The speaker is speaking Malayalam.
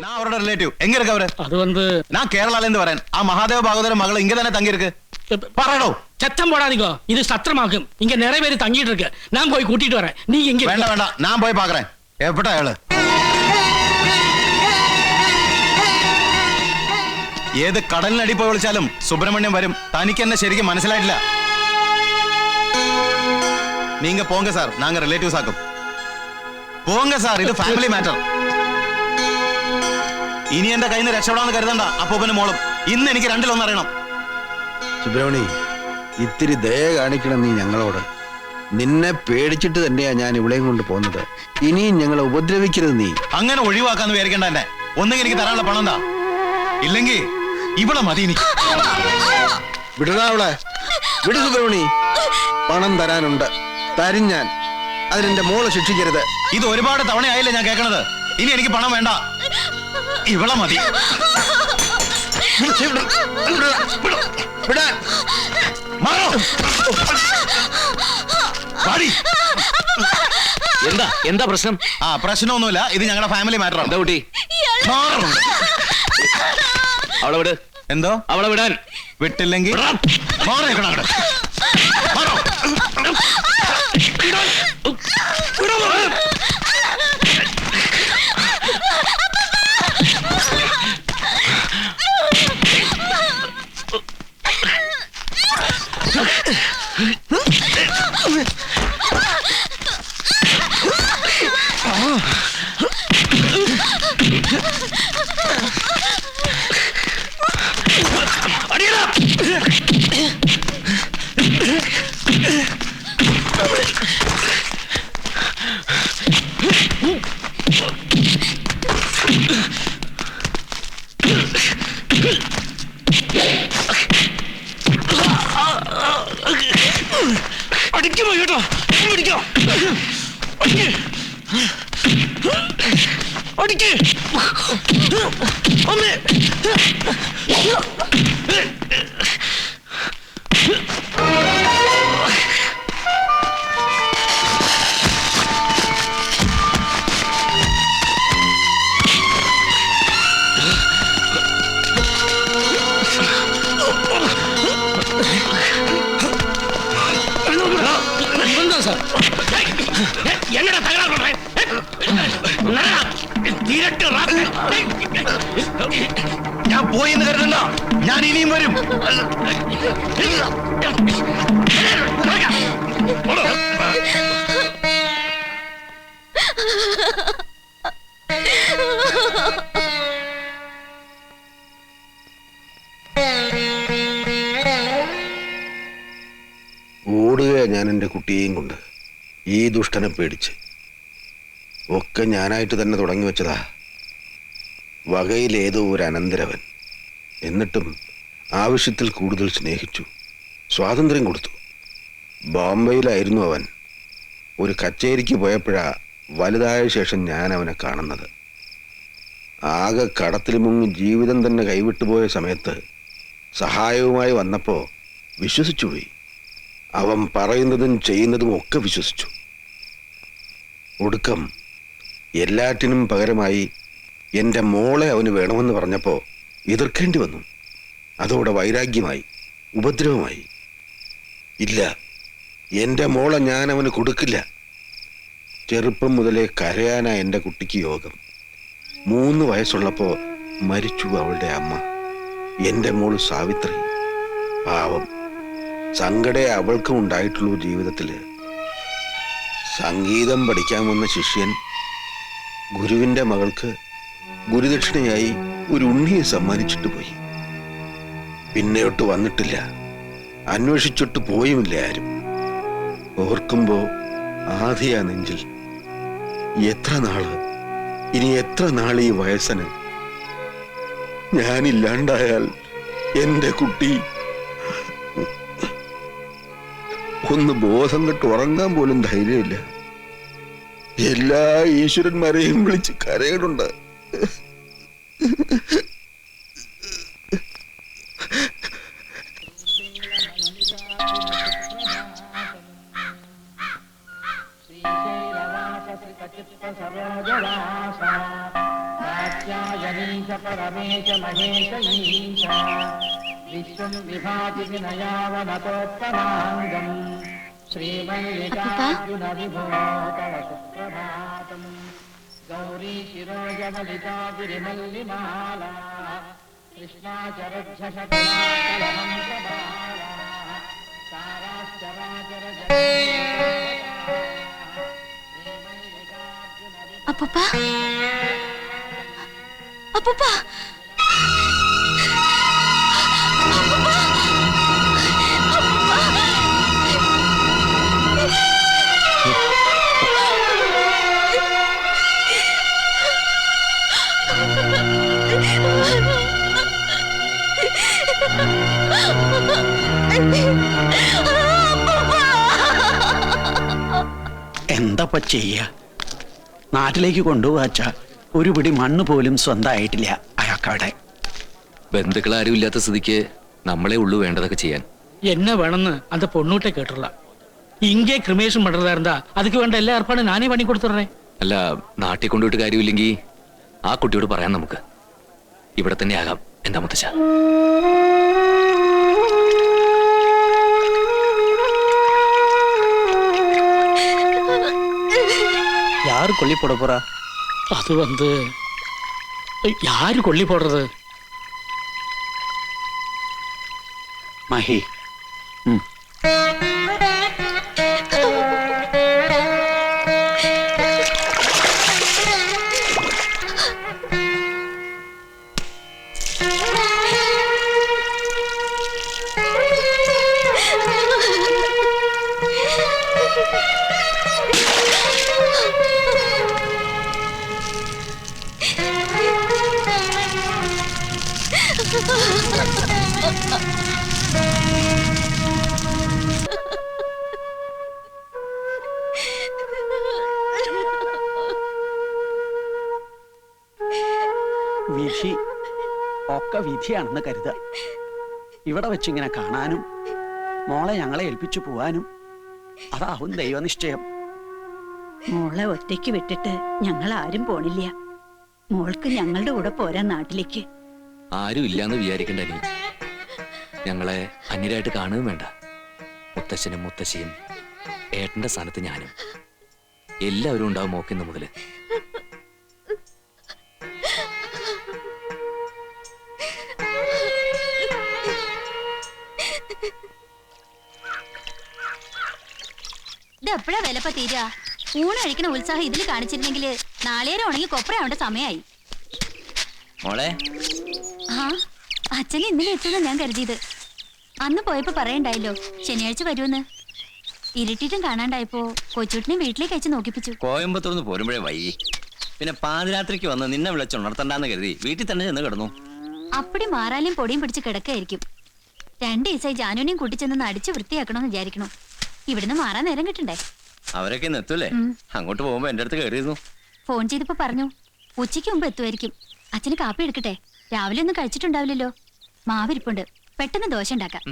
நான் அவரோட ரிலேட்டிவ். எங்க இருக்கு அவரு? அது வந்து நான் கேரளால இருந்து வரேன். மகாதேவ பாகவதர மகள் இங்க தானே தங்கி இருக்கு. பரடோ சத்தம் போடாதீங்க. இது சத்திரமாகும். இங்க நிறைய பேர் தங்கிட்டு இருக்கு. நான் போய் கூட்டிட்டு வரேன். நீங்க இங்க வேண்டாம் வேண்டாம், நான் போய் பாக்குறேன். எப்படா ஏழு ഏത് കടലിനടി പോയി വിളിച്ചാലും സുബ്രഹ്മണ്യം വരും. തനിക്ക് എന്നെ ശരിക്കും മനസ്സിലായിട്ടില്ല. நீங்க போங்க சார், நாங்க ரிலேட்டிவ்ஸ் ஆக்கும். போங்க சார், ഇത് ഫാമിലി മാറ്റർ. ഇനി എന്റെ കയ്യിൽ നിന്ന് രക്ഷപ്പെടാന്ന് കരുതണ്ട. അപ്പൂപ്പനും മോളും ഇന്ന് എനിക്ക് രണ്ടിലൊന്നും അറിയണം. സുബ്രഹ്മണി, ഇത്തിരി ദയ കാണിക്കണം നീ ഞങ്ങളോട്. നിന്നെ പേടിച്ചിട്ട് തന്നെയാ ഞാൻ ഇവിടെയും കൊണ്ട് പോകുന്നത്. ഇനിയും ഞങ്ങളെ ഉപദ്രവിക്കരുത് നീ. അങ്ങനെ ഒഴിവാക്കാന്ന് വിചാരിക്കണ്ട. എന്നെ ഒന്നെങ്കിൽ എനിക്ക് തരാനുള്ള പണം എന്താ, ഇല്ലെങ്കിൽ ഇവിടെ മതി. വിടടാ അവളെ, വിടു സുബ്രഹ്മണി. പണം തരാനുണ്ട്, തരും ഞാൻ. അതിനെന്റെ മോളെ ശിക്ഷിക്കരുത്. ഇത് ഒരുപാട് തവണയായില്ലേ ഞാൻ കേൾക്കണത്. ഇനി എനിക്ക് പണം വേണ്ട, ഇവളെ മതി. എന്താ എന്താ പ്രശ്നം? പ്രശ്നമൊന്നുമില്ല, ഇത് ഞങ്ങളുടെ ഫാമിലി മാറ്റർ. എന്താ കുട്ടി? അവളെ വിട്. എന്തോ? അവളെ വിടാൻ. വിട്ടില്ലെങ്കിൽ അടിക്കുമോ കേട്ടോ? അടിക്കോ, അടിക്ക് അമ്മേ. என்னடா தகராறு பண்ற? ഞാൻ പോയി എന്ന് കരുതണ്ട, ഞാൻ ഇനിയും വരും. ഓടുക ഞാൻ എൻ്റെ കുട്ടിയെയും കൊണ്ട്, ഈ ദുഷ്ടനെ പേടിച്ച്. ഒക്കെ ഞാനായിട്ട് തന്നെ തുടങ്ങി വെച്ചതാ. വകയിലേതോ ഒരു അനന്തരവൻ. എന്നിട്ടും ആവശ്യത്തിൽ കൂടുതൽ സ്നേഹിച്ചു, സ്വാതന്ത്ര്യം കൊടുത്തു. ബോംബെയിലായിരുന്നു അവൻ. ഒരു കച്ചേരിക്ക് പോയപ്പോഴാ വലുതായ ശേഷം ഞാൻ അവനെ കാണുന്നത്. ആകെ കടത്തിൽ മുങ്ങി ജീവിതം തന്നെ കൈവിട്ടുപോയ സമയത്ത് സഹായവുമായി വന്നപ്പോൾ വിശ്വസിച്ചുപോയി. അവൻ പറയുന്നതും ചെയ്യുന്നതും ഒക്കെ വിശ്വസിച്ചു. ഒടുക്കം എല്ലാറ്റിനും പകരമായി എൻ്റെ മോളെ അവന് വേണമെന്ന് പറഞ്ഞപ്പോൾ എതിർക്കേണ്ടി വന്നു. അതോടെ വൈരാഗ്യമായി, ഉപദ്രവമായി. ഇല്ല, എൻ്റെ മോളെ ഞാൻ അവന് കൊടുക്കില്ല. ചെറുപ്പം മുതലേ കരയാനാ എൻ്റെ കുട്ടിക്ക് യോഗം. 3 വയസ്സുള്ളപ്പോൾ മരിച്ചു അവളുടെ അമ്മ, എൻ്റെ മോള് സാവിത്രി. പാവം, സങ്കടേ അവൾക്കും ഉണ്ടായിട്ടുള്ളൂ ജീവിതത്തിൽ. സംഗീതം പഠിക്കാൻ വന്ന ശിഷ്യൻ ഗുരുവിൻ്റെ മകൾക്ക് ഗുരുദക്ഷിണയായി ഒരു ഉണ്ണിയെ സമ്മാനിച്ചിട്ട് പോയി. പിന്നെയൊട്ട് വന്നിട്ടില്ല, അന്വേഷിച്ചിട്ട് പോയുമില്ല ആരും. ഓർക്കുമ്പോ ആധിയാ നെഞ്ചിൽ. എത്ര നാള്, ഇനി എത്ര നാൾ ഈ വയസ്സന്? ഞാനില്ലാണ്ടായാൽ എൻ്റെ കുട്ടി ഒന്ന് ബോധം കെട്ട് ഉറങ്ങാൻ പോലും ധൈര്യമില്ല. എല്ലാ ഈശ്വരന്മാരെയും വിളിച്ച് കരയുന്നുണ്ട്. സരോജവാസ जगदीश परमेश महेश ईश विश्वं विभाति विनयावनतोत्तमाङ्गम् श्रीमल्लिकार्जुन विभो तव सुप्रभातम् गौरी शिरोजवलिता गिरिमल्लिमाला कृष्णाचरध्वशकलाकलहं प्रबाला ताराश्चराचर അപ്പൂപ്പാ അപ്പൂപ്പാ എന്താപ്പ ചെയ്യ? നാട്ടിലേക്ക് കൊണ്ടുപോവാച്ച ഒരു പിടി മണ്ണ് പോലും സ്വന്തമായിട്ടില്ല അയാൾക്കവിടെ. ബന്ധുക്കളാരും ഇല്ലാത്ത സ്ഥിതിക്ക് നമ്മളെ ഉള്ളു വേണ്ടതൊക്കെ ചെയ്യാൻ. என்ன வேணும்னு அந்த பொண்ணுகிட்ட கேட்டுடலாம். இங்கே கிரிமேஷன் பண்றதா இருந்தா அதுக்கு வேണ്ട எல்லா ஏற்பாடும் நானே பண்ணி கொடுத்துட்றேன். അല്ല, നാട്ടിൽ കൊണ്ടുപോയിട്ട് കാര്യമില്ലെങ്കിൽ ആ കുട്ടിയോട് പറയാം. നമുക്ക് ഇവിടെ തന്നെ ആകാം. എന്താ മുത്തച്ഛ? யாரு கொல்லி போட போறா? அது வந்து யாரு கொல்லி போடுறது? மகி. വിധി ഒക്കെ വിധിയാണെന്ന് കരുതുക. ഇവിടെ വെച്ചിങ്ങനെ കാണാനും മോളെ ഞങ്ങളെ ഏൽപ്പിച്ചു പോവാനും അതാവും ദൈവനിശ്ചയം. മോളെ ഒറ്റയ്ക്ക് വിട്ടിട്ട് ഞങ്ങൾ ആരും പോണില്ല. മോൾക്ക് ഞങ്ങളുടെ കൂടെ പോരാ നാട്ടിലേക്ക്. ആരും ഇല്ലാന്ന് വിചാരിക്കണ്ട. നീ ഞങ്ങളെ അന്യരായിട്ട് കാണുകയും വേണ്ട. മുത്തശ്ശനും മുത്തശ്ശിയും ഏട്ടന്റെ സ്ഥാനത്ത് ഞാനും എല്ലാവരും ഉണ്ടാവും മോക്കുന്ന മുതല്. ഇതെപ്പോഴാ വിലപ്പ തീരാ? ഊണ് കഴിക്കുന്ന ഉത്സാഹം ഇതിൽ കാണിച്ചിരുന്നെങ്കിൽ നാളേരം ഉണങ്ങി കൊപ്രയാവേണ്ട സമയമായി. മോളെ, ആ അച്ഛനെ ഇന്നലെ എത്തുന്ന ഞാൻ കരുതിയത്. അന്ന് പോയപ്പോ പറയണ്ടായല്ലോ ശനിയാഴ്ച വരുമെന്ന്. ഇരുട്ടിട്ടും കാണാണ്ടായപ്പോ കൊച്ചുട്ടിനെ വീട്ടിലേക്ക് അയച്ച് നോക്കിപ്പിച്ചു. കോയമ്പത്തൂർന്ന് പോരുമ്പോഴേ വൈകി. പിന്നെ പാതിരാത്രിക്ക് വന്ന് നിന്നെ വിളിച്ചുണർത്തണ്ടെന്ന് കരുതി വീട്ടിൽ തന്നെ ചെന്ന് കിടന്നു. അപ്പടി മാറാലും പൊടിയും പിടിച്ച് കിടക്കായിരിക്കും. 2 ദിവസമായി ജാനുവിനെയും കൂട്ടിച്ചെന്ന് അടിച്ച് വൃത്തിയാക്കണമെന്ന് വിചാരിക്കണു. ഇവിടുന്ന് മാറാൻ നേരം കിട്ടണ്ടേ? അവരൊക്കെ ഇന്ന് എത്തൂലേ? അങ്ങോട്ട് പോകുമ്പോ എന്റെ അടുത്ത് കയറിയിരുന്നു. ഫോൺ ചെയ്തപ്പോ പറഞ്ഞു ഉച്ചയ്ക്ക് മുമ്പ് എത്തുമായിരിക്കും. അച്ഛന് കാപ്പി എടുക്കട്ടെ? രാവിലെ ഒന്നും കഴിച്ചിട്ടുണ്ടാവില്ലല്ലോ. മാവിരിപ്പുണ്ട്, പെട്ടെന്ന് ദോശ ഉണ്ടാക്കാം.